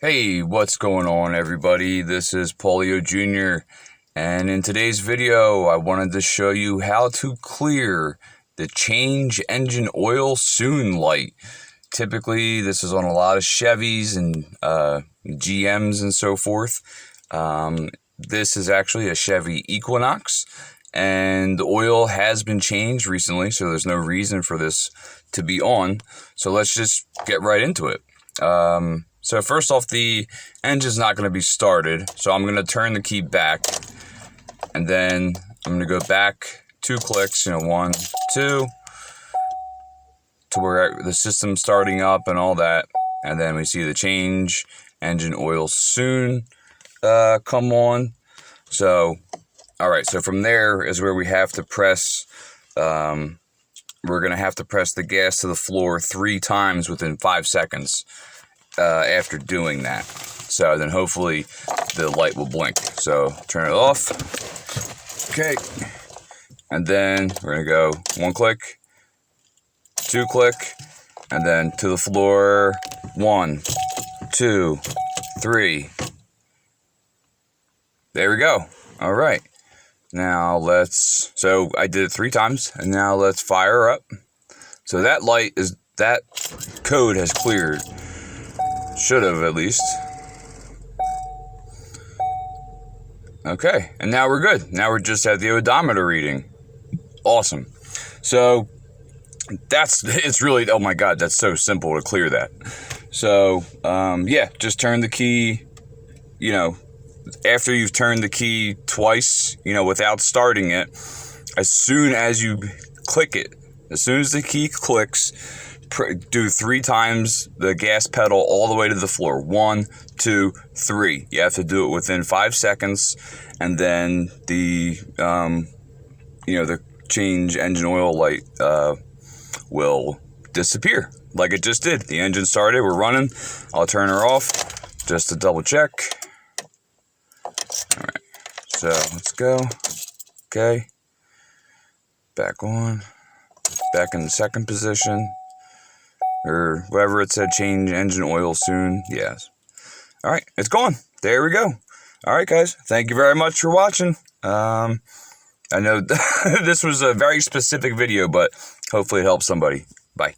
Hey, what's going on, everybody? This is Paulio Jr. And in today's video, I wanted to show you how to clear the change engine oil soon light. Typically, this is on a lot of Chevys and GMs and so forth. This is actually a Chevy Equinox, and the oil has been changed recently, so there's no reason for this to be on. So let's just get right into it. So first off, the engine's not going to be started, so I'm going to turn the key back, and then I'm going to go back 2 clicks, 1, 2, to where the system's starting up and all that, and then we see the change engine oil soon come on. So, alright, so from there is where we have to press, we're going to have to press the gas to the floor 3 times within 5 seconds. After doing that, so then hopefully the light will blink. So turn it off. Okay, and then we're gonna go 1 click, 2 click, and then to the floor. 1, 2, 3. There we go. All right, now let's. So I did it 3 times, and now let's fire up. So that code has cleared. Should have, at least. Okay, and now we're good. Now we're just at the odometer reading. Awesome. So it's really, oh my God, that's so simple to clear that. So yeah, just turn the key, after you've turned the key twice, without starting it, as soon as you click it, as soon as the key clicks, do 3 times the gas pedal all the way to the floor. 1, 2, 3. You have to do it within 5 seconds, and then the the change engine oil light will disappear like it just did. The engine started. We're running. I'll turn her off just to double check. All right. So let's go. Okay. Back on. Back in the second position. Or whatever it said, change engine oil soon. Yes. All right, it's gone. There we go. All right, guys. Thank you very much for watching. I know this was a very specific video, but hopefully it helps somebody. Bye.